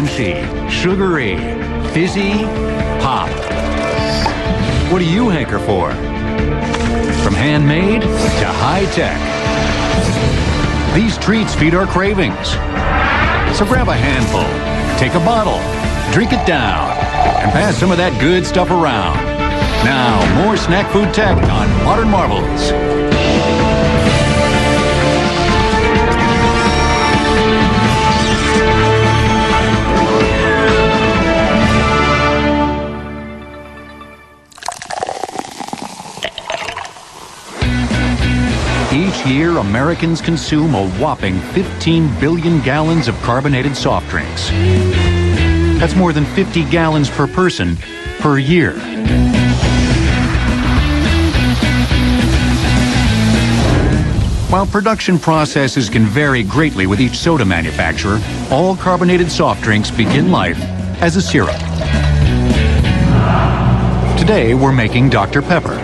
crunchy, sugary, fizzy, pop. What do you hanker for? From handmade to high-tech, these treats feed our cravings. So grab a handful, take a bottle, drink it down, and pass some of that good stuff around. Now, more snack food tech on Modern Marvels. Each year, Americans consume a whopping 15 billion gallons of carbonated soft drinks. That's more than 50 gallons per person per year. While production processes can vary greatly with each soda manufacturer, all carbonated soft drinks begin life as a syrup. Today, we're making Dr. Pepper.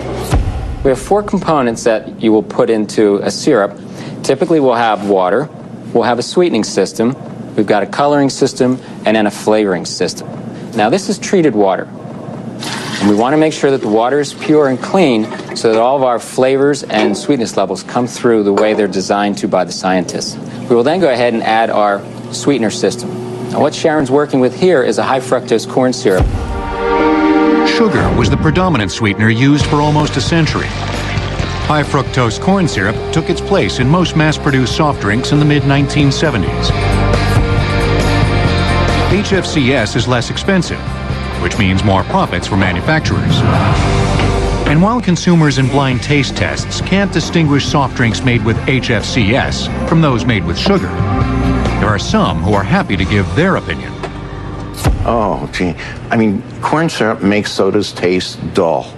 We have 4 components that you will put into a syrup. Typically, we'll have water, we'll have a sweetening system, we've got a coloring system, and then a flavoring system. Now, this is treated water. And we want to make sure that the water is pure and clean so that all of our flavors and sweetness levels come through the way they're designed to by the scientists. We will then go ahead and add our sweetener system. Now, what Sharon's working with here is a high fructose corn syrup. Sugar was the predominant sweetener used for almost a century. High fructose corn syrup took its place in most mass-produced soft drinks in the mid-1970s. HFCS is less expensive, which means more profits for manufacturers. And while consumers in blind taste tests can't distinguish soft drinks made with HFCS from those made with sugar, there are some who are happy to give their opinion. Oh, gee. I mean, corn syrup makes sodas taste dull,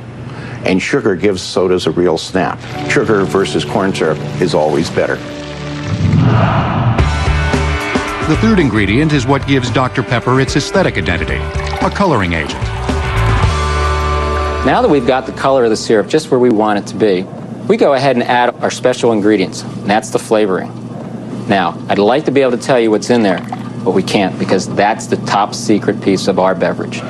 and sugar gives sodas a real snap. Sugar versus corn syrup is always better. The third ingredient is what gives Dr. Pepper its aesthetic identity, a coloring agent. Now that we've got the color of the syrup just where we want it to be, we go ahead and add our special ingredients, and that's the flavoring. Now, I'd like to be able to tell you what's in there, but we can't because that's the top secret piece of our beverage.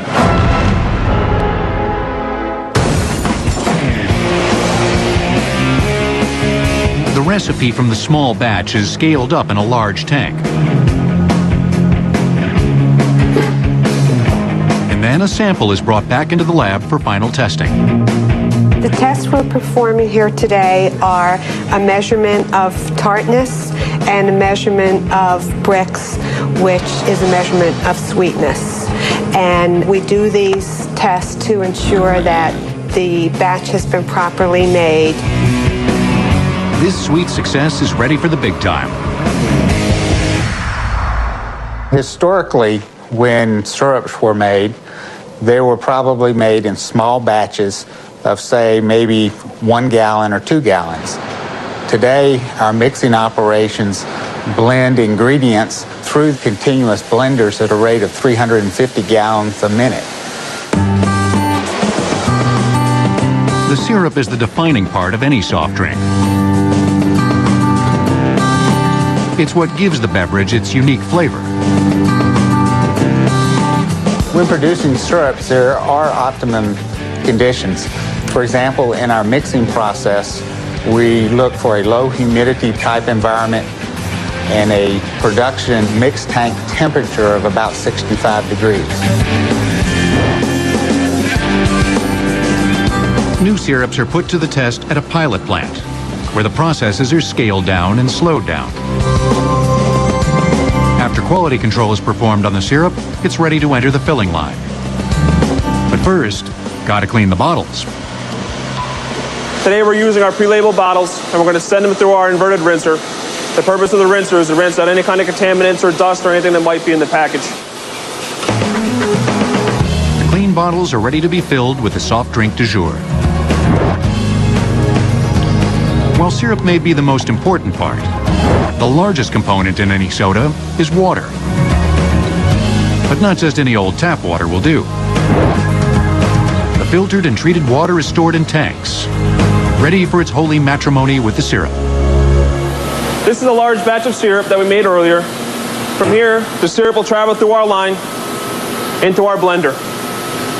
The recipe from the small batch is scaled up in a large tank. And then a sample is brought back into the lab for final testing. The tests we're performing here today are a measurement of tartness and a measurement of Brix, which is a measurement of sweetness. And we do these tests to ensure that the batch has been properly made. This sweet success is ready for the big time. Historically, when syrups were made, they were probably made in small batches of, say, maybe 1 gallon or 2 gallons. Today, our mixing operations blend ingredients through continuous blenders at a rate of 350 gallons a minute. The syrup is the defining part of any soft drink. It's what gives the beverage its unique flavor. When producing syrups, there are optimum conditions. For example, in our mixing process, we look for a low humidity type environment and a production mixed tank temperature of about 65 degrees. New syrups are put to the test at a pilot plant, where the processes are scaled down and slowed down. After quality control is performed on the syrup, it's ready to enter the filling line. But first, gotta clean the bottles. Today we're using our pre-labeled bottles and we're going to send them through our inverted rinser. The purpose of the rinser is to rinse out any kind of contaminants or dust or anything that might be in the package. The clean bottles are ready to be filled with the soft drink du jour. While syrup may be the most important part, the largest component in any soda is water. But not just any old tap water will do. The filtered and treated water is stored in tanks, ready for its holy matrimony with the syrup. This is a large batch of syrup that we made earlier. From here, the syrup will travel through our line into our blender.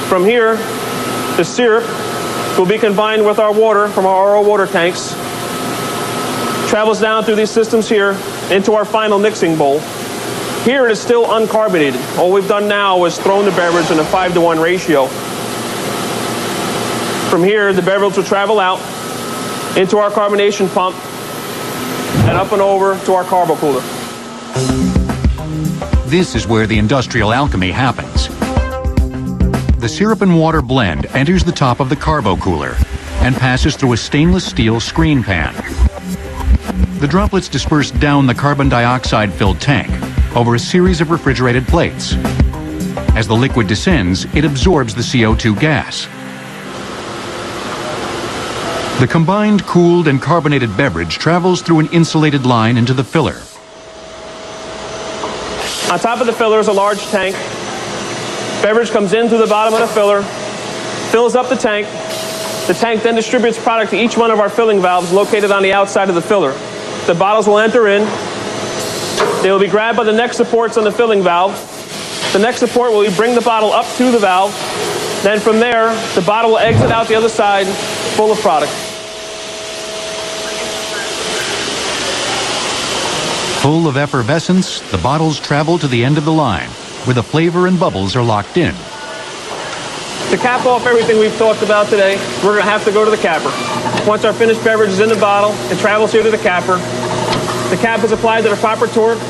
From here, the syrup will be combined with our water from our RO water tanks, travels down through these systems here into our final mixing bowl. Here it is still uncarbonated. All we've done now is thrown the beverage in a 5-to-1 ratio. From here, the beverage will travel out into our carbonation pump and up and over to our carbo cooler. This is where the industrial alchemy happens. The syrup and water blend enters the top of the carbo cooler and passes through a stainless steel screen pan. The droplets disperse down the carbon dioxide-filled tank over a series of refrigerated plates. As the liquid descends, it absorbs the CO2 gas. The combined cooled and carbonated beverage travels through an insulated line into the filler. On top of the filler is a large tank. Beverage comes in through the bottom of the filler, fills up the tank. The tank then distributes product to each one of our filling valves located on the outside of the filler. The bottles will enter in. They will be grabbed by the neck supports on the filling valve. The neck support will bring the bottle up to the valve. Then from there, the bottle will exit out the other side full of product. Full of effervescence, the bottles travel to the end of the line, where the flavor and bubbles are locked in. To cap off everything we've talked about today, we're going to have to go to the capper. Once our finished beverage is in the bottle, it travels here to the capper. The cap is applied to the proper torque,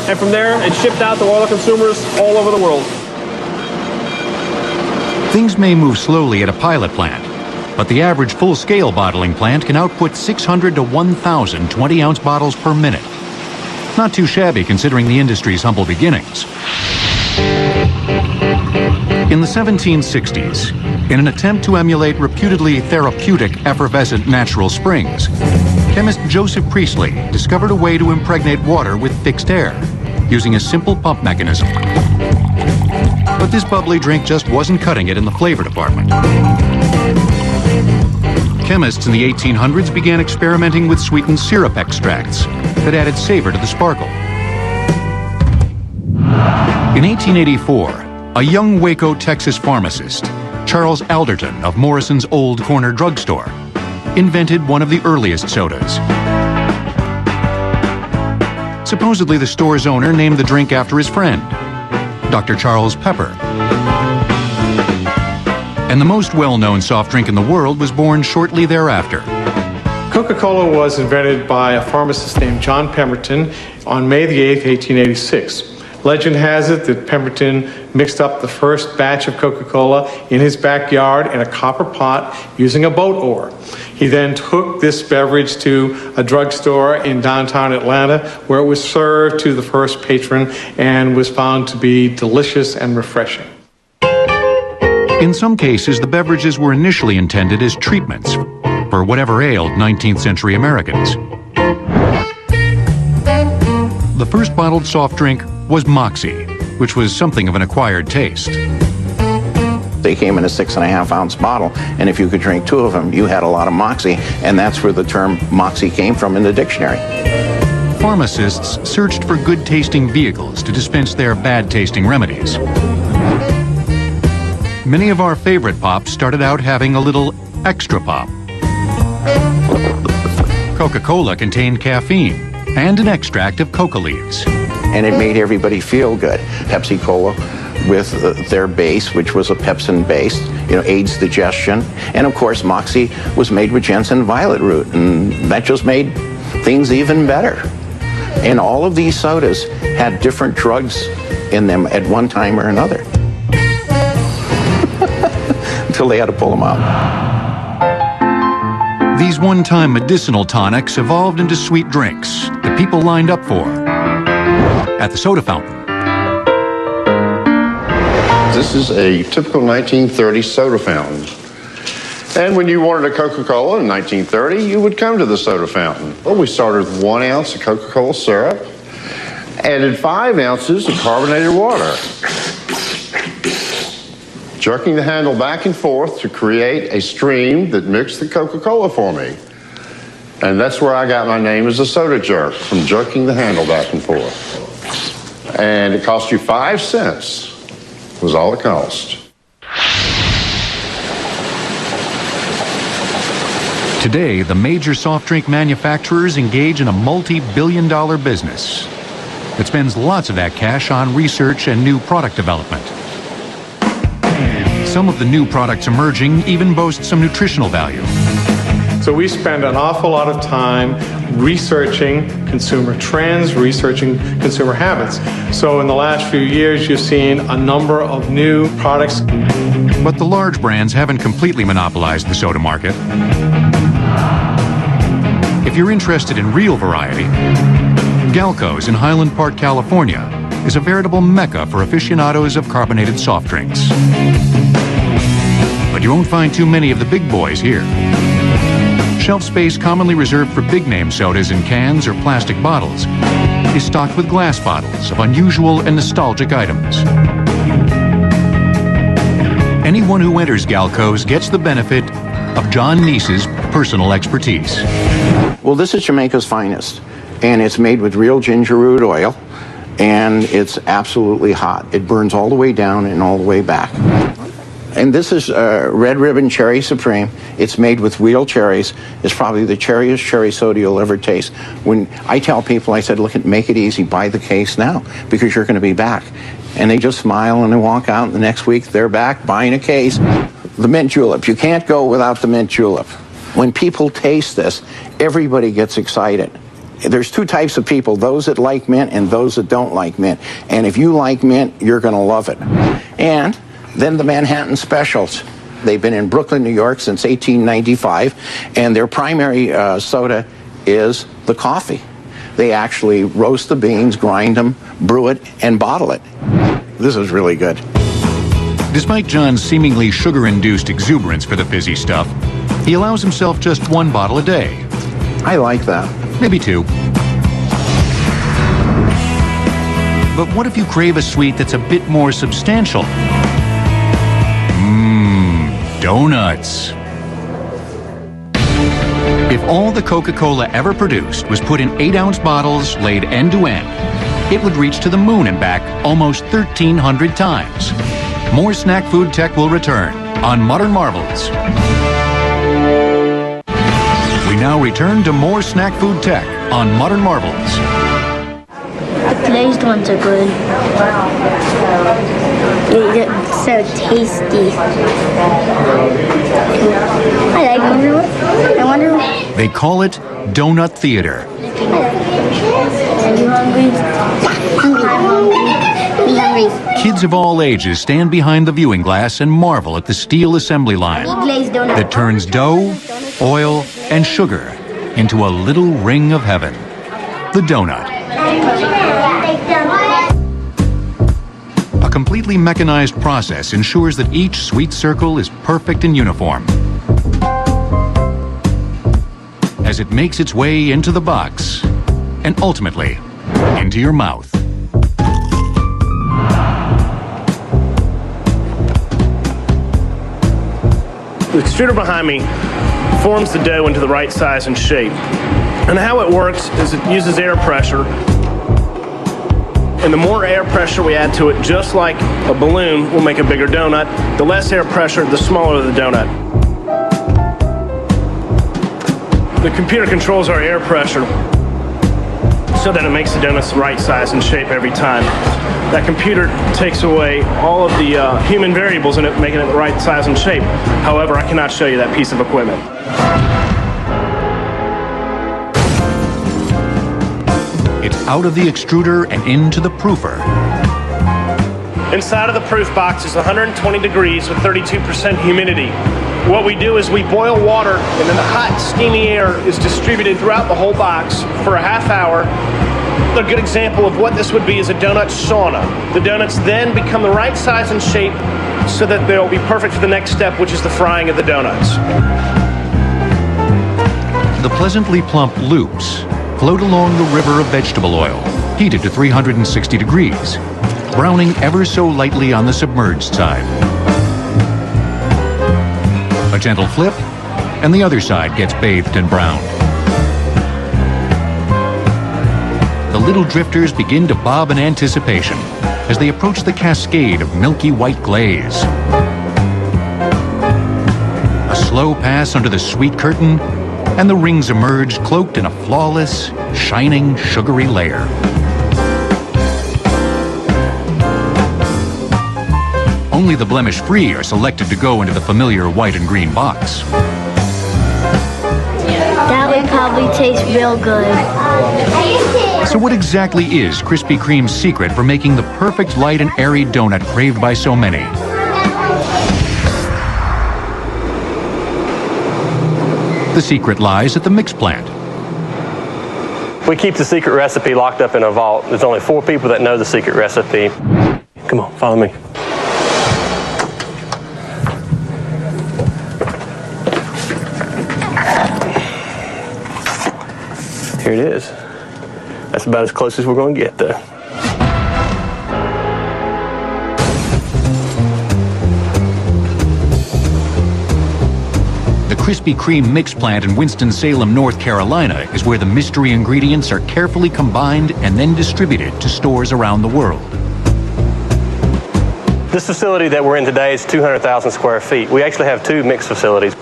and from there, it's shipped out to all the consumers all over the world. Things may move slowly at a pilot plant, but the average full-scale bottling plant can output 600 to 1,000 20-ounce bottles per minute. Not too shabby considering the industry's humble beginnings. In the 1760s, in an attempt to emulate reputedly therapeutic effervescent natural springs, chemist Joseph Priestley discovered a way to impregnate water with fixed air, using a simple pump mechanism. But this bubbly drink just wasn't cutting it in the flavor department. Chemists in the 1800s began experimenting with sweetened syrup extracts that added savor to the sparkle. In 1884, a young Waco, Texas pharmacist, Charles Alderton of Morrison's Old Corner Drugstore, invented one of the earliest sodas. Supposedly, the store's owner named the drink after his friend, Dr. Charles Pepper. And the most well-known soft drink in the world was born shortly thereafter. Coca-Cola was invented by a pharmacist named John Pemberton on May the 8th, 1886. Legend has it that Pemberton mixed up the first batch of Coca-Cola in his backyard in a copper pot using a boat oar. He then took this beverage to a drugstore in downtown Atlanta, where it was served to the first patron and was found to be delicious and refreshing. In some cases, the beverages were initially intended as treatments for whatever ailed 19th century Americans. The first bottled soft drink was Moxie, which was something of an acquired taste. They came in a 6.5-ounce bottle, and if you could drink 2 of them, you had a lot of Moxie, and that's where the term Moxie came from in the dictionary. Pharmacists searched for good-tasting vehicles to dispense their bad-tasting remedies. Many of our favorite pops started out having a little extra pop. Coca-Cola contained caffeine and an extract of coca leaves. And it made everybody feel good. Pepsi-Cola with their base, which was a pepsin base, aids digestion. And of course, Moxie was made with Jensen violet root, and that just made things even better. And all of these sodas had different drugs in them at one time or another. Until they had to pull them out. These one-time medicinal tonics evolved into sweet drinks that people lined up for at the soda fountain. This is a typical 1930 soda fountain. And when you wanted a Coca-Cola in 1930, you would come to the soda fountain. Well, we started with 1 ounce of Coca-Cola syrup, added 5 ounces of carbonated water, jerking the handle back and forth to create a stream that mixed the Coca-Cola for me. And that's where I got my name as a soda jerk, from jerking the handle back and forth. And it cost you 5 cents, was all it cost. Today, the major soft drink manufacturers engage in a multi-billion-dollar business that spends lots of that cash on research and new product development. Some of the new products emerging even boast some nutritional value. So we spend an awful lot of time researching consumer trends, researching consumer habits. So in the last few years, you've seen a number of new products. But the large brands haven't completely monopolized the soda market. If you're interested in real variety, Galco's in Highland Park, California, is a veritable mecca for aficionados of carbonated soft drinks. But you won't find too many of the big boys here. Shelf space commonly reserved for big-name sodas in cans or plastic bottles is stocked with glass bottles of unusual and nostalgic items. Anyone who enters Galco's gets the benefit of John Neese's personal expertise. Well, this is Jamaica's finest, and it's made with real ginger root oil, and it's absolutely hot. It burns all the way down and all the way back. And this is Red Ribbon Cherry Supreme. It's made with real cherries. It's probably the cherriest cherry soda you'll ever taste. When I tell people, I said, look, make it easy, buy the case now, because you're going to be back. And they just smile and they walk out, and the next week they're back buying a case. The mint julep, you can't go without the mint julep. When people taste this, everybody gets excited. There's two types of people, those that like mint and those that don't like mint. And if you like mint, you're going to love it. And then the Manhattan Specials. They've been in Brooklyn, New York since 1895, and their primary soda is the coffee. They actually roast the beans, grind them, brew it, and bottle it. This is really good. Despite John's seemingly sugar-induced exuberance for the fizzy stuff, he allows himself just one bottle a day. I like that. Maybe two. But what if you crave a sweet that's a bit more substantial? Donuts. If all the Coca-Cola ever produced was put in 8-ounce bottles laid end to end, it would reach to the moon and back almost 1,300 times. More snack food tech will return on Modern Marvels. We now return to more snack food tech on Modern Marvels. The glazed ones are good. They're so tasty. I like them. I wonder. They call it Donut Theater. Are you hungry? I'm hungry. Be hungry. Kids of all ages stand behind the viewing glass and marvel at the steel assembly line that turns dough, oil, and sugar into a little ring of heaven. The donut. A completely mechanized process ensures that each sweet circle is perfect and uniform. As it makes its way into the box and ultimately into your mouth. The extruder behind me forms the dough into the right size and shape. And how it works is it uses air pressure. And the more air pressure we add to it, just like a balloon will make a bigger donut, the less air pressure, the smaller the donut. The computer controls our air pressure so that it makes the donuts the right size and shape every time. That computer takes away all of the human variables in it, making it the right size and shape. However, I cannot show you that piece of equipment. It's out of the extruder and into the proofer. Inside of the proof box is 120 degrees with 32% humidity. What we do is we boil water, and then the hot, steamy air is distributed throughout the whole box for a half hour. A good example of what this would be is a donut sauna. The donuts then become the right size and shape so that they'll be perfect for the next step, which is the frying of the donuts. The pleasantly plump loops float along the river of vegetable oil, heated to 360 degrees, browning ever so lightly on the submerged side. A gentle flip, and the other side gets bathed and browned. The little drifters begin to bob in anticipation as they approach the cascade of milky white glaze. A slow pass under the sweet curtain, and the rings emerge cloaked in a flawless, shining, sugary layer. Only the blemish-free are selected to go into the familiar white and green box. That would probably taste real good. So what exactly is Krispy Kreme's secret for making the perfect light and airy donut craved by so many? The secret lies at the mix plant. We keep the secret recipe locked up in a vault. There's only 4 people that know the secret recipe. Come on, follow me. Here it is. That's about as close as we're going to get, though. The Krispy Kreme mix plant in Winston-Salem, North Carolina is where the mystery ingredients are carefully combined and then distributed to stores around the world. This facility that we're in today is 200,000 square feet. We actually have 2 mix facilities.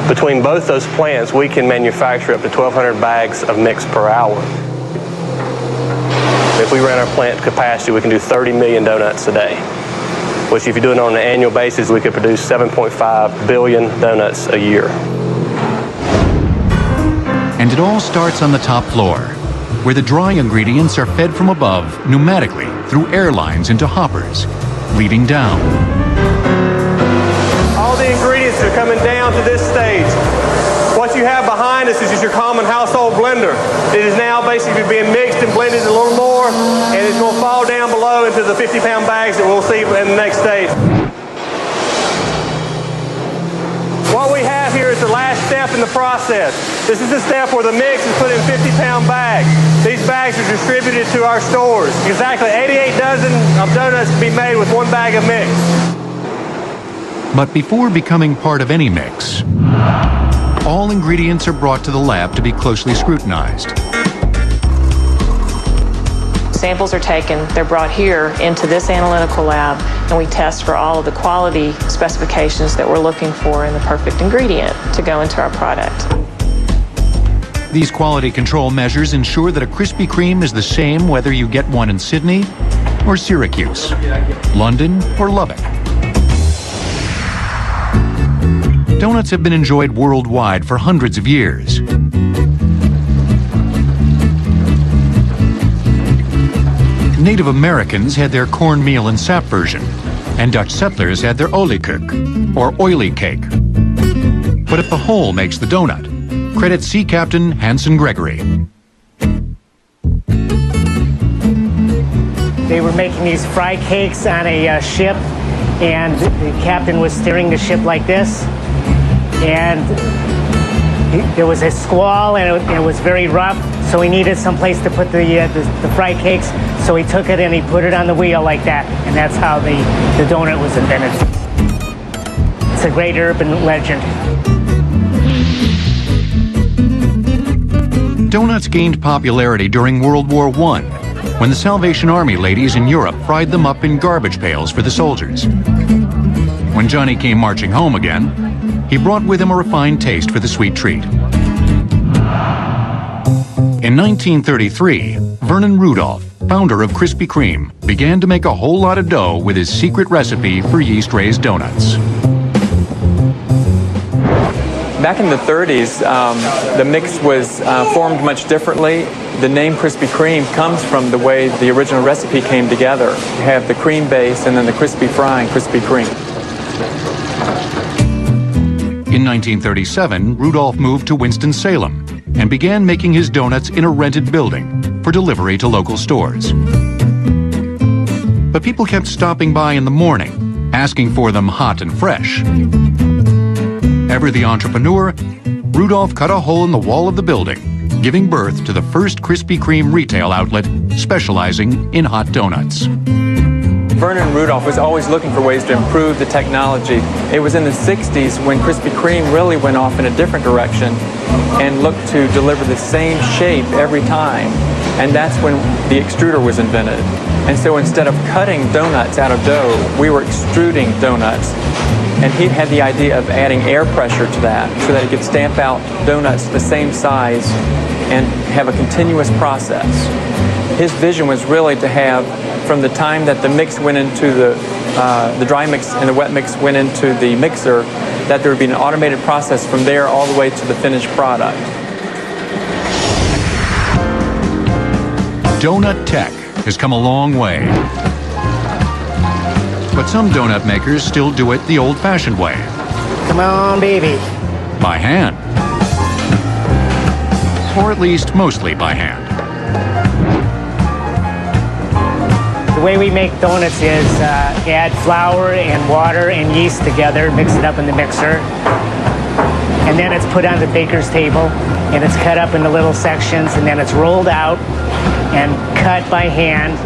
Between both those plants, we can manufacture up to 1,200 bags of mix per hour. If we ran our plant capacity, we can do 30 million donuts a day, which if you do it on an annual basis, we could produce 7.5 billion donuts a year. And it all starts on the top floor, where the dry ingredients are fed from above pneumatically through air lines into hoppers, leading down. All the ingredients are coming down to this stage. What you have behind us is just your common household blender. It is now basically being mixed and blended a little more, and it's going to fall down below into the 50-pound bags that we'll see in the next stage. What we have here is the last step in the process. This is the step where the mix is put in 50-pound bags. These bags are distributed to our stores. Exactly 88 dozen of donuts can be made with 1 bag of mix. But before becoming part of any mix, all ingredients are brought to the lab to be closely scrutinized. Samples are taken, they're brought here into this analytical lab, and we test for all of the quality specifications that we're looking for in the perfect ingredient to go into our product. These quality control measures ensure that a Krispy Kreme is the same whether you get one in Sydney or Syracuse, London or Lubbock. Donuts have been enjoyed worldwide for hundreds of years. Native Americans had their cornmeal and sap version, and Dutch settlers had their oliekoek, or oily cake. But if the whole makes the donut, credit Sea Captain Hanson Gregory. They were making these fry cakes on a ship, and the captain was steering the ship like this, and there was a squall, and it was very rough, so he needed some place to put the fry cakes, so he took it and he put it on the wheel like that, and that's how the donut was invented. It's a great urban legend. Donuts gained popularity during World War I, when the Salvation Army ladies in Europe fried them up in garbage pails for the soldiers. When Johnny came marching home again, he brought with him a refined taste for the sweet treat. In 1933, Vernon Rudolph, founder of Krispy Kreme, began to make a whole lot of dough with his secret recipe for yeast-raised donuts. Back in the 30s, the mix was formed much differently. The name Krispy Kreme comes from the way the original recipe came together. You have the cream base and then the crispy frying Krispy Kreme. In 1937, Rudolph moved to Winston-Salem and began making his donuts in a rented building for delivery to local stores. But people kept stopping by in the morning, asking for them hot and fresh. Ever the entrepreneur, Rudolph cut a hole in the wall of the building, giving birth to the first Krispy Kreme retail outlet specializing in hot donuts. Vernon Rudolph was always looking for ways to improve the technology. It was in the 60s when Krispy Kreme really went off in a different direction and looked to deliver the same shape every time. And that's when the extruder was invented. And so instead of cutting donuts out of dough, we were extruding donuts. And he had the idea of adding air pressure to that so that he could stamp out donuts the same size and have a continuous process. His vision was really to have, from the time that the mix went into the dry mix and the wet mix went into the mixer, that there would be an automated process from there all the way to the finished product. Donut tech has come a long way. But some donut makers still do it the old-fashioned way. Come on, baby. By hand. Or at least mostly by hand. The way we make donuts is add flour and water and yeast together, mix it up in the mixer, and then it's put on the baker's table, and it's cut up into little sections, and then it's rolled out and cut by hand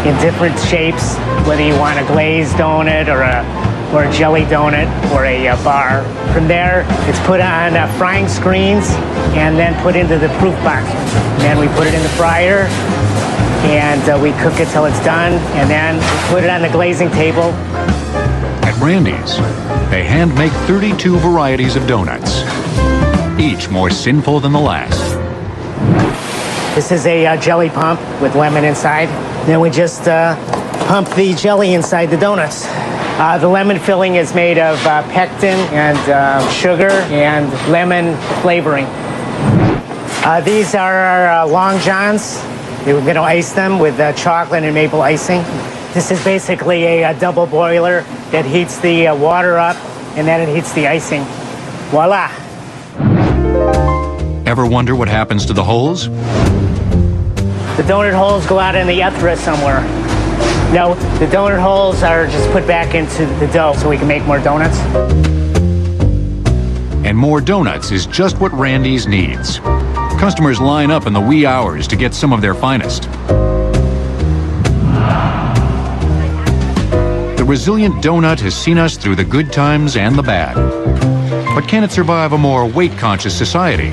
in different shapes, whether you want a glazed donut or a jelly donut or a bar. From there, it's put on frying screens and then put into the proof box. And then we put it in the fryer, and we cook it till it's done, and then we put it on the glazing table. At Randy's, they hand make 32 varieties of donuts, each more sinful than the last. This is a jelly pump with lemon inside. Then we just pump the jelly inside the donuts. The lemon filling is made of pectin and sugar and lemon flavoring. These are our Long Johns. We're going to ice them with chocolate and maple icing. This is basically a double boiler that heats the water up, and then it heats the icing. Voila! Ever wonder what happens to the holes? The donut holes go out in the ethra somewhere. No, the donut holes are just put back into the dough so we can make more donuts. And more donuts is just what Randy's needs. Customers line up in the wee hours to get some of their finest. The resilient donut has seen us through the good times and the bad. But can it survive a more weight-conscious society?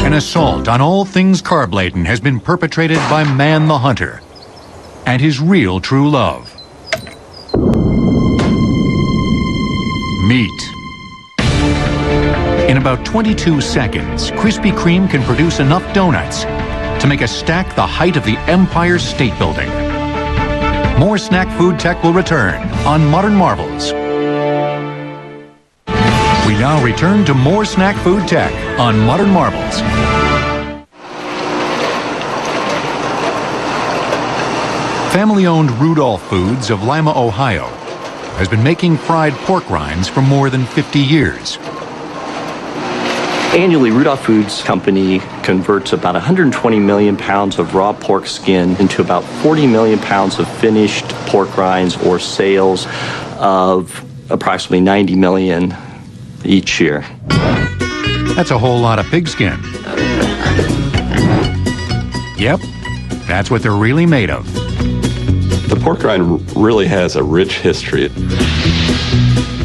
An assault on all things carb-laden has been perpetrated by Man the Hunter and his real true love. Meat. In about 22 seconds, Krispy Kreme can produce enough donuts to make a stack the height of the Empire State Building. More snack food tech will return on Modern Marvels. We now return to more snack food tech on Modern Marvels. Family-owned Rudolph Foods of Lima, Ohio, has been making fried pork rinds for more than 50 years. Annually, Rudolph Foods Company converts about 120 million pounds of raw pork skin into about 40 million pounds of finished pork rinds, or sales of approximately 90 million each year. That's a whole lot of pigskin. Yep, that's what they're really made of. The pork rind really has a rich history.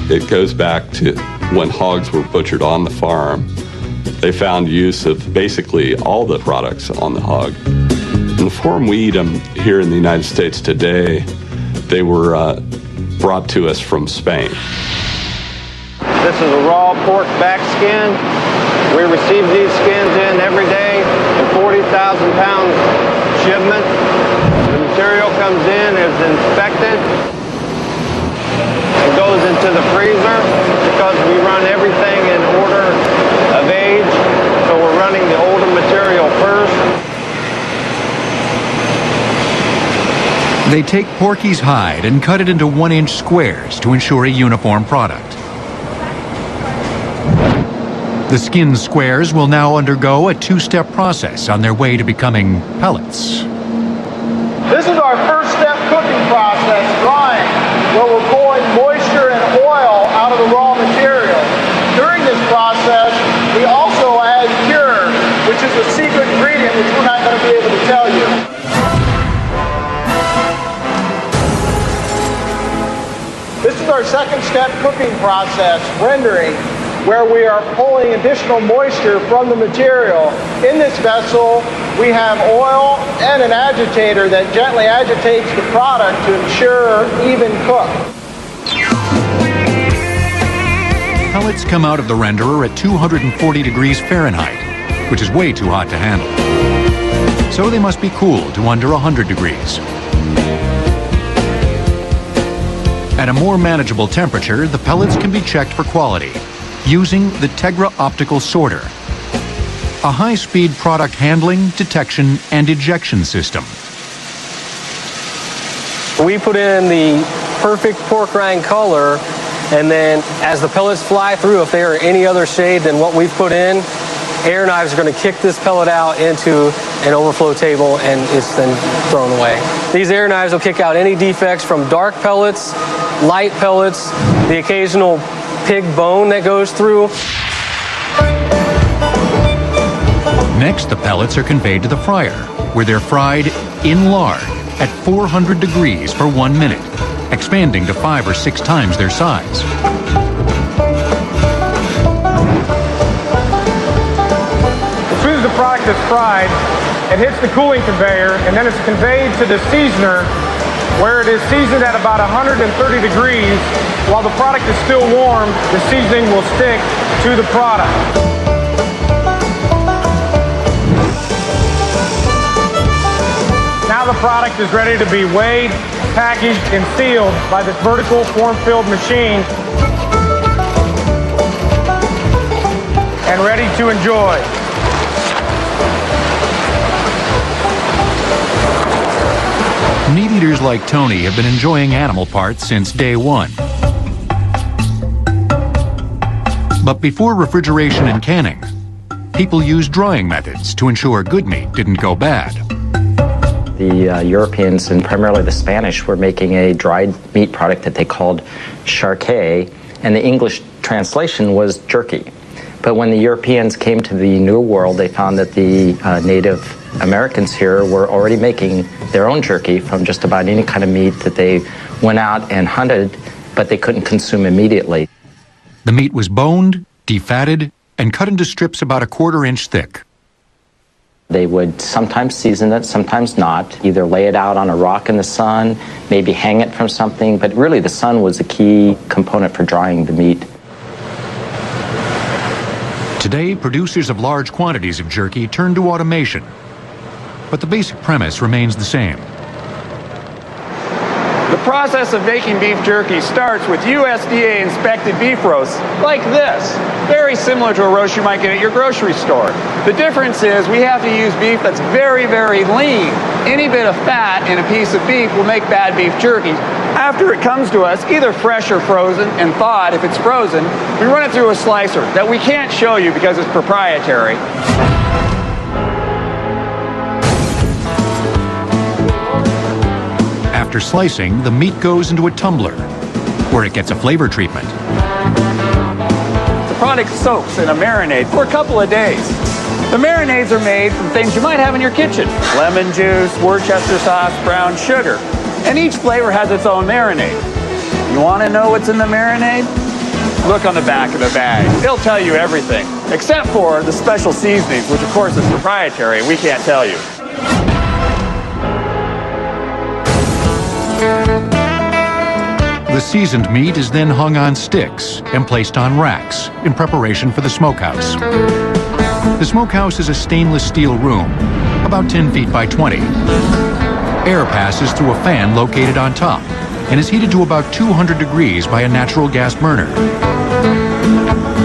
It goes back to when hogs were butchered on the farm. They found use of basically all the products on the hog. In the form we eat them here in the United States today, they were brought to us from Spain. This is a raw pork back skin. We receive these skins in every day in 40,000 pound shipment. The material comes in, is inspected, and goes into the freezer because we run everything in order of age. So we're running the older material first. They take Porky's hide and cut it into 1-inch squares to ensure a uniform product. The skin squares will now undergo a 2-step process on their way to becoming pellets. This is our first step cooking process, drying, where we're pulling moisture and oil out of the raw material. During this process, we also add cure, which is a secret ingredient which we're not going to be able to tell you. This is our second step cooking process, rendering. where we are pulling additional moisture from the material. In this vessel, we have oil and an agitator that gently agitates the product to ensure even cook. Pellets come out of the renderer at 240 degrees Fahrenheit, which is way too hot to handle. So they must be cooled to under 100 degrees. At a more manageable temperature, the pellets can be checked for quality using the Tegra optical sorter, a high-speed product handling, detection, and ejection system. We put in the perfect pork rind color, and then as the pellets fly through, if they are any other shade than what we've put in, air knives are going to kick this pellet out into an overflow table, and it's then thrown away. These air knives will kick out any defects from dark pellets, light pellets, the occasional pig bone that goes through. Next, the pellets are conveyed to the fryer, where they're fried in lard at 400 degrees for 1 minute, expanding to 5 or 6 times their size. As soon as the product is fried, it hits the cooling conveyor, and then it's conveyed to the seasoner, where it is seasoned at about 130 degrees. While the product is still warm, the seasoning will stick to the product. Now the product is ready to be weighed, packaged, and sealed by this vertical form-filled machine, and ready to enjoy. Meat eaters like Tony have been enjoying animal parts since day one. But before refrigeration and canning, people used drying methods to ensure good meat didn't go bad. The Europeans, and primarily the Spanish, were making a dried meat product that they called charquet, and the English translation was jerky. But when the Europeans came to the New World, they found that the Native Americans here were already making their own jerky from just about any kind of meat that they went out and hunted, but they couldn't consume immediately. The meat was boned, defatted, and cut into strips about 1/4 inch thick. They would sometimes season it, sometimes not, either lay it out on a rock in the sun, maybe hang it from something, but really the sun was a key component for drying the meat. Today, producers of large quantities of jerky turn to automation, but the basic premise remains the same. The process of making beef jerky starts with USDA inspected beef roasts like this. Very similar to a roast you might get at your grocery store. The difference is we have to use beef that's very, very lean. Any bit of fat in a piece of beef will make bad beef jerky. After it comes to us, either fresh or frozen and thawed, if it's frozen, we run it through a slicer that we can't show you because it's proprietary. After slicing, the meat goes into a tumbler, where it gets a flavor treatment. The product soaks in a marinade for a couple of days. The marinades are made from things you might have in your kitchen. Lemon juice, Worcester sauce, brown sugar. And each flavor has its own marinade. You want to know what's in the marinade? Look on the back of the bag. It'll tell you everything, except for the special seasonings, which of course is proprietary and we can't tell you. The seasoned meat is then hung on sticks and placed on racks in preparation for the smokehouse. The smokehouse is a stainless steel room, about 10 feet by 20. Air passes through a fan located on top and is heated to about 200 degrees by a natural gas burner.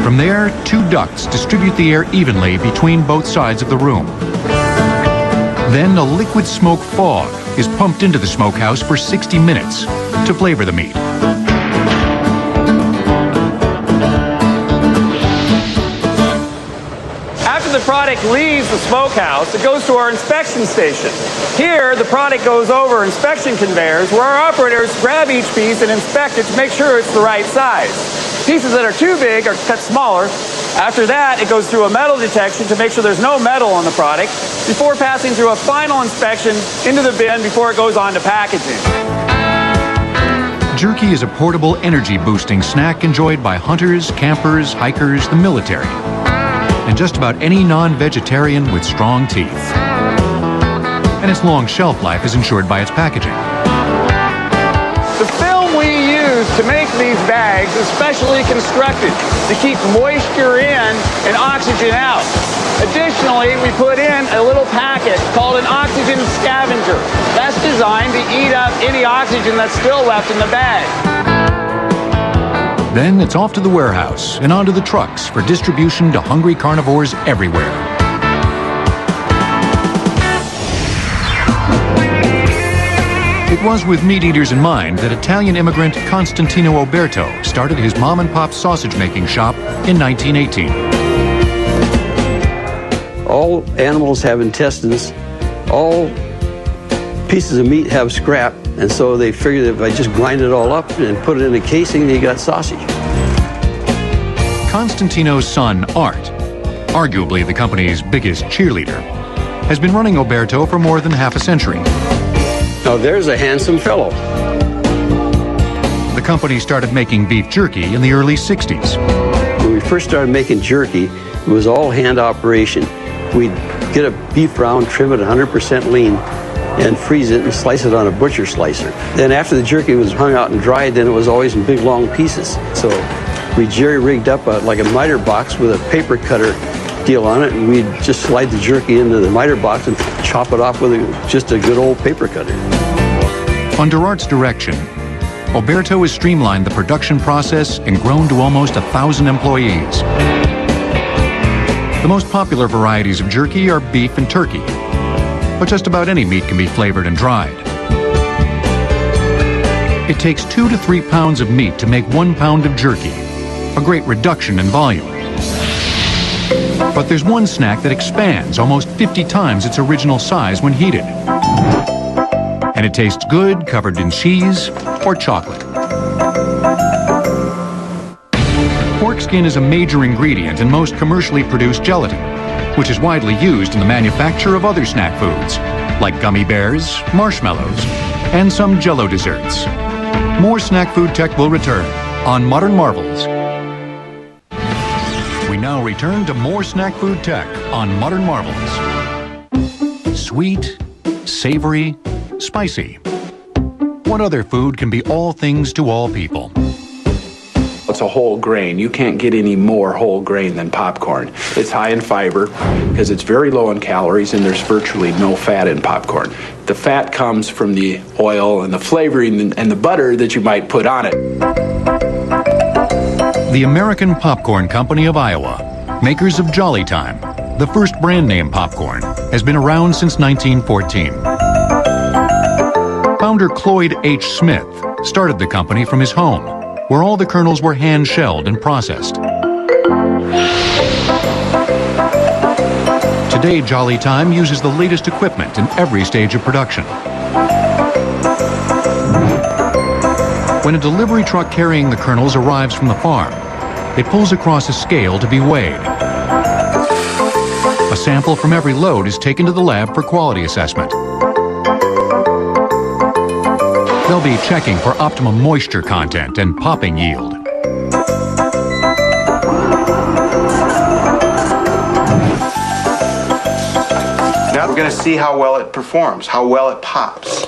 From there, 2 ducts distribute the air evenly between both sides of the room. Then a liquid smoke fog is pumped into the smokehouse for 60 minutes to flavor the meat. After the product leaves the smokehouse, it goes to our inspection station. Here, the product goes over inspection conveyors where our operators grab each piece and inspect it to make sure it's the right size. Pieces that are too big are cut smaller. After that, it goes through a metal detection to make sure there's no metal on the product before passing through a final inspection into the bin before it goes on to packaging. Jerky is a portable, energy-boosting snack enjoyed by hunters, campers, hikers, the military, and just about any non-vegetarian with strong teeth. And its long shelf life is ensured by its packaging. The film we use to make these bags is specially constructed to keep moisture in and oxygen out. Additionally, we put in a little packet called an oxygen scavenger. That's designed to eat up any oxygen that's still left in the bag. Then it's off to the warehouse and onto the trucks for distribution to hungry carnivores everywhere. It was with meat eaters in mind that Italian immigrant Constantino Oberto started his mom-and-pop sausage-making shop in 1918. All animals have intestines. All pieces of meat have scrap. And so they figured if I just grind it all up and put it in a casing, you got sausage. Constantino's son, Art, arguably the company's biggest cheerleader, has been running Oberto for more than half a century. Now there's a handsome fellow. The company started making beef jerky in the early 60s. When we first started making jerky, it was all hand operation. We'd get a beef round, trim it 100% lean, and freeze it and slice it on a butcher slicer. Then after the jerky was hung out and dried, then it was always in big long pieces. So we jerry-rigged up like a miter box with a paper cutter deal on it, and we'd just slide the jerky into the miter box and chop it off with just a good old paper cutter. Under Art's direction, Oberto has streamlined the production process and grown to almost 1,000 employees. The most popular varieties of jerky are beef and turkey, but just about any meat can be flavored and dried. It takes 2 to 3 pounds of meat to make 1 pound of jerky, a great reduction in volume. But there's one snack that expands almost 50 times its original size when heated. And it tastes good covered in cheese or chocolate. Pork skin is a major ingredient in most commercially produced gelatin, which is widely used in the manufacture of other snack foods, like gummy bears, marshmallows, and some Jell-O desserts. More snack food tech will return on Modern Marvels. We now return to more snack food tech on Modern Marvels. Sweet, savory, spicy. What other food can be all things to all people? It's a whole grain. You can't get any more whole grain than popcorn. It's high in fiber because it's very low in calories and there's virtually no fat in popcorn. The fat comes from the oil and the flavoring and the butter that you might put on it. The American Popcorn Company of Iowa, makers of Jolly Time, the first brand name popcorn, has been around since 1914. Founder Cloyd H. Smith started the company from his home, where all the kernels were hand-shelled and processed. Today, Jolly Time uses the latest equipment in every stage of production. When a delivery truck carrying the kernels arrives from the farm, it pulls across a scale to be weighed. A sample from every load is taken to the lab for quality assessment. They'll be checking for optimum moisture content and popping yield. Now we're going to see how well it performs, how well it pops.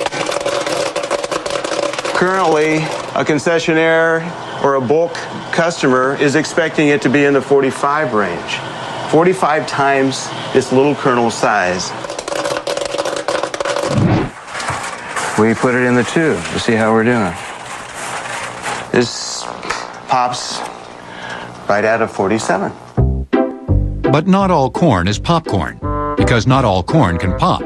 Currently, a concessionaire or a bulk customer is expecting it to be in the 45 range. 45 times its little kernel size. We put it in the tube to see how we're doing. This pops right out of 47. But not all corn is popcorn, because not all corn can pop.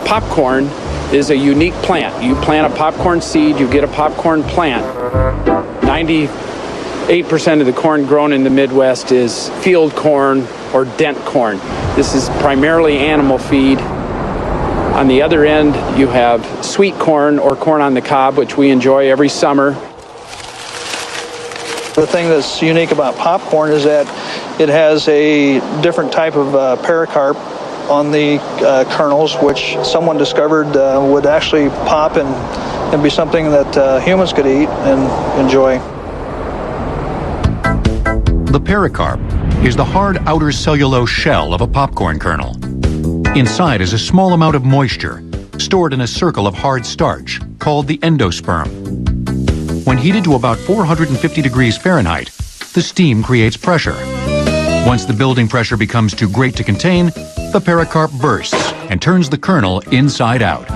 Popcorn is a unique plant. You plant a popcorn seed, you get a popcorn plant. 98% of the corn grown in the Midwest is field corn or dent corn. This is primarily animal feed. On the other end, you have sweet corn or corn on the cob, which we enjoy every summer. The thing that's unique about popcorn is that it has a different type of pericarp on the kernels, which someone discovered would actually pop and be something that humans could eat and enjoy. The pericarp is the hard outer cellulose shell of a popcorn kernel. Inside is a small amount of moisture stored in a circle of hard starch called the endosperm. When heated to about 450 degrees Fahrenheit, the steam creates pressure. Once the building pressure becomes too great to contain, the pericarp bursts and turns the kernel inside out.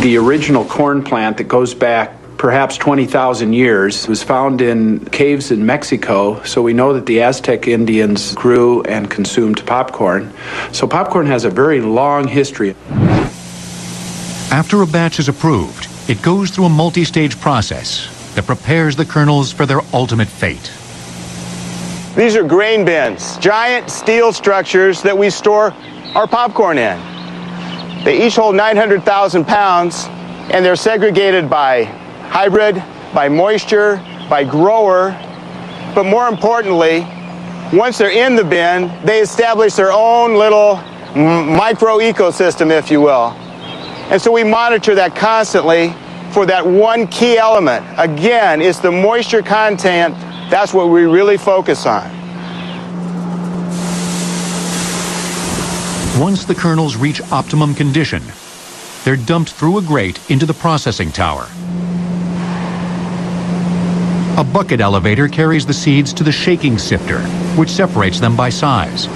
The original corn plant that goes back perhaps 20,000 years was found in caves in Mexico, so we know that the Aztec Indians grew and consumed popcorn. So popcorn has a very long history. After a batch is approved, it goes through a multi-stage process that prepares the kernels for their ultimate fate. These are grain bins, giant steel structures that we store our popcorn in. They each hold 900,000 pounds, and they're segregated by hybrid, by moisture, by grower, but more importantly, once they're in the bin, they establish their own little micro ecosystem, if you will. And so we monitor that constantly for that one key element. Again, it's the moisture content. That's what we really focus on. Once the kernels reach optimum condition, they're dumped through a grate into the processing tower. A bucket elevator carries the seeds to the shaking sifter, which separates them by size.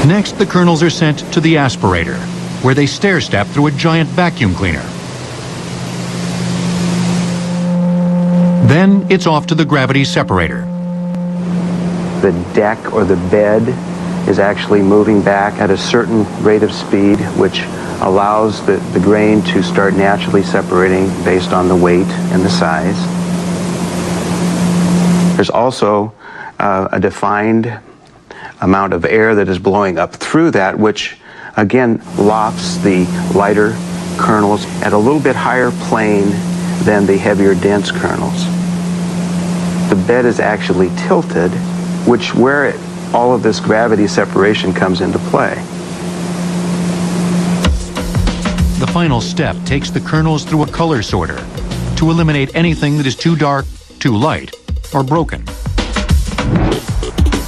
Next, the kernels are sent to the aspirator, where they stair-step through a giant vacuum cleaner. Then it's off to the gravity separator. The deck or the bed is actually moving back at a certain rate of speed, which allows the grain to start naturally separating based on the weight and the size. There's also a defined amount of air that is blowing up through that, which again lofts the lighter kernels at a little bit higher plane than the heavier dense kernels. The bed is actually tilted, which where all of this gravity separation comes into play. The final step takes the kernels through a color sorter to eliminate anything that is too dark, too light, or broken.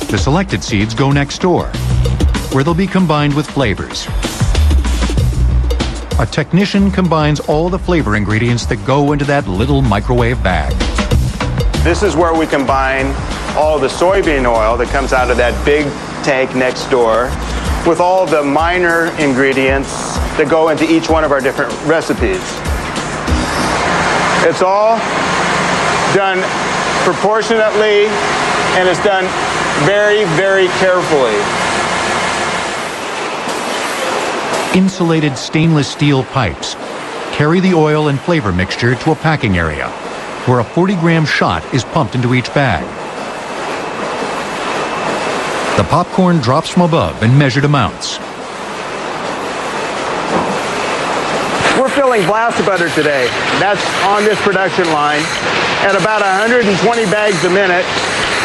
The selected seeds go next door, where they'll be combined with flavors. A technician combines all the flavor ingredients that go into that little microwave bag. This is where we combine all the soybean oil that comes out of that big tank next door with all the minor ingredients that go into each one of our different recipes. It's all done proportionately, and it's done very, very carefully. Insulated stainless steel pipes carry the oil and flavor mixture to a packing area, where a 40-gram shot is pumped into each bag. The popcorn drops from above in measured amounts. We're filling blast butter today. That's on this production line. At about 120 bags a minute,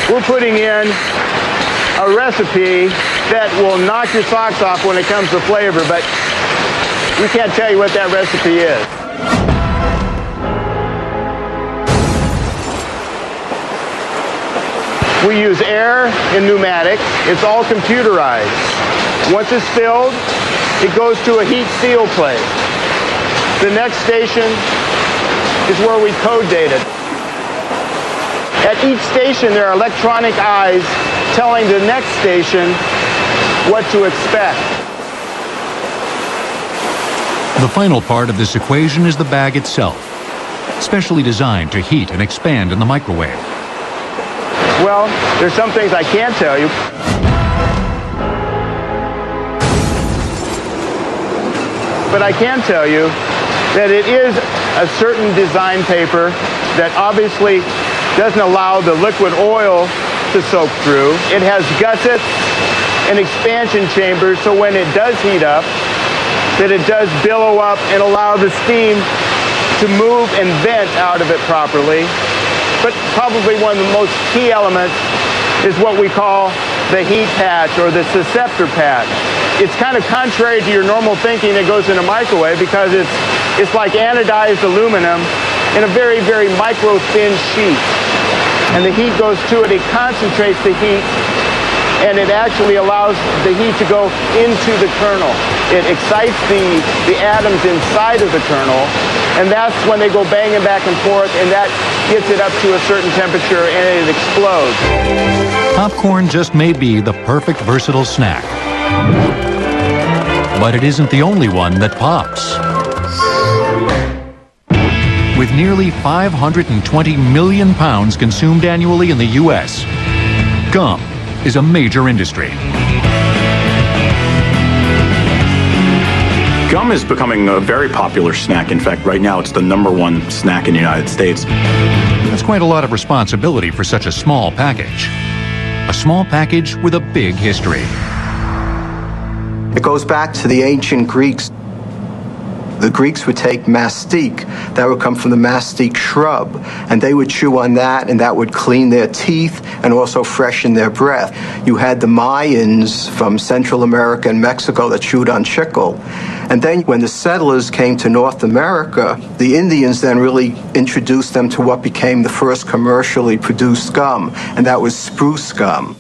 we're putting in a recipe that will knock your socks off when it comes to flavor, but we can't tell you what that recipe is. We use air and pneumatics. It's all computerized. Once it's filled, it goes to a heat seal plate. The next station is where we code data. At each station, there are electronic eyes telling the next station what to expect. The final part of this equation is the bag itself, specially designed to heat and expand in the microwave. Well, there's some things I can't tell you. But I can tell you that it is a certain design paper that obviously doesn't allow the liquid oil to soak through. It has gussets and expansion chambers, so when it does heat up, that it does billow up and allow the steam to move and vent out of it properly. But probably one of the most key elements is what we call the heat patch or the susceptor patch. It's kind of contrary to your normal thinking that goes in a microwave because it's like anodized aluminum in a very, very micro thin sheet. And the heat goes to it, it concentrates the heat, and it actually allows the heat to go into the kernel. It excites the atoms inside of the kernel, and that's when they go banging back and forth, and that gets it up to a certain temperature, and it explodes. Popcorn just may be the perfect versatile snack. But it isn't the only one that pops. With nearly 520 million pounds consumed annually in the U.S., gum is a major industry. Gum is becoming a very popular snack. In fact, right now it's the #1 snack in the United States. That's quite a lot of responsibility for such a small package. A small package with a big history. It goes back to the ancient Greeks. The Greeks would take mastic, that would come from the mastic shrub, and they would chew on that, and that would clean their teeth and also freshen their breath. You had the Mayans from Central America and Mexico that chewed on chicle. And then when the settlers came to North America, the Indians then really introduced them to what became the first commercially produced gum, and that was spruce gum.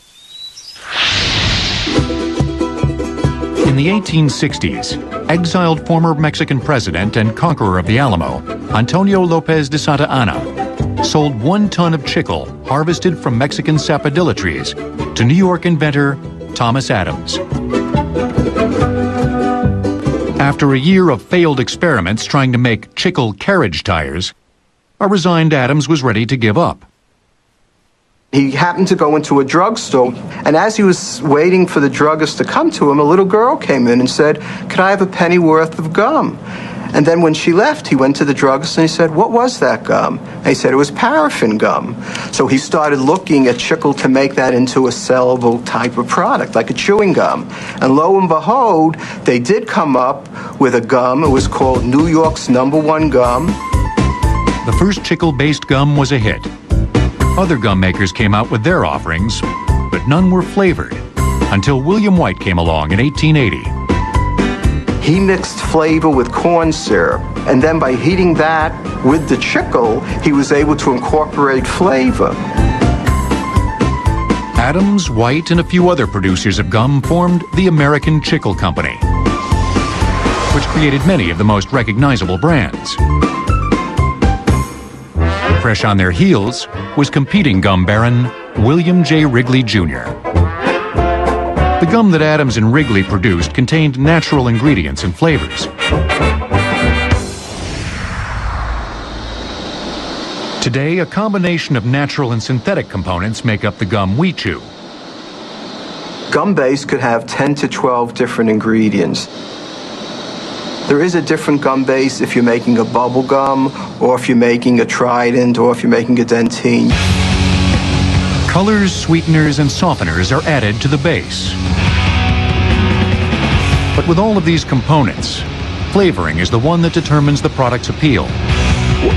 In the 1860s, exiled former Mexican president and conqueror of the Alamo, Antonio López de Santa Anna, sold 1 ton of chicle harvested from Mexican sapodilla trees to New York inventor Thomas Adams. After a year of failed experiments trying to make chicle carriage tires, a resigned Adams was ready to give up. He happened to go into a drugstore, and as he was waiting for the druggist to come to him, a little girl came in and said, "Could I have a penny worth of gum?" And then when she left, he went to the druggist and he said, "What was that gum?" And he said, "It was paraffin gum." So he started looking at chicle to make that into a sellable type of product, like a chewing gum. And lo and behold, they did come up with a gum. It was called New York's #1 gum. The first chicle-based gum was a hit. Other gum makers came out with their offerings, but none were flavored until William White came along in 1880. He mixed flavor with corn syrup, and then by heating that with the chicle, he was able to incorporate flavor. Adams, White, and a few other producers of gum formed the American Chicle Company, which created many of the most recognizable brands. Fresh on their heels was competing gum baron William J. Wrigley, Jr. The gum that Adams and Wrigley produced contained natural ingredients and flavors. Today, a combination of natural and synthetic components make up the gum we chew. Gum base could have 10 to 12 different ingredients. There is a different gum base if you're making a bubble gum, or if you're making a Trident, or if you're making a Dentyne. Colors, sweeteners, and softeners are added to the base. But with all of these components, flavoring is the one that determines the product's appeal.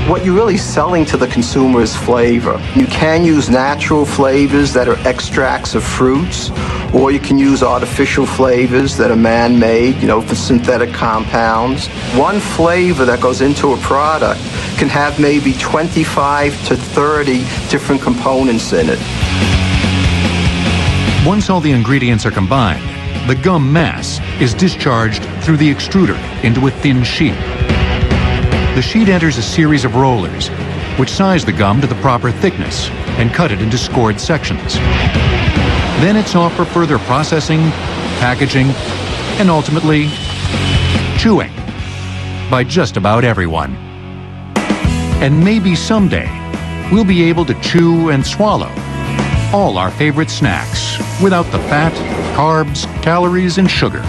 What you're really selling to the consumer is flavor. You can use natural flavors that are extracts of fruits, or you can use artificial flavors that are man-made, for synthetic compounds. One flavor that goes into a product can have maybe 25 to 30 different components in it. Once all the ingredients are combined, the gum mass is discharged through the extruder into a thin sheet. The sheet enters a series of rollers, which size the gum to the proper thickness and cut it into scored sections. Then it's off for further processing, packaging, and ultimately, chewing by just about everyone. And maybe someday, we'll be able to chew and swallow all our favorite snacks without the fat, carbs, calories, and sugar.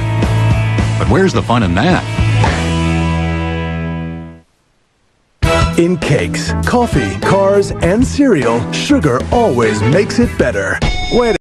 But where's the fun in that? In cakes, coffee, cars, and cereal, sugar always makes it better.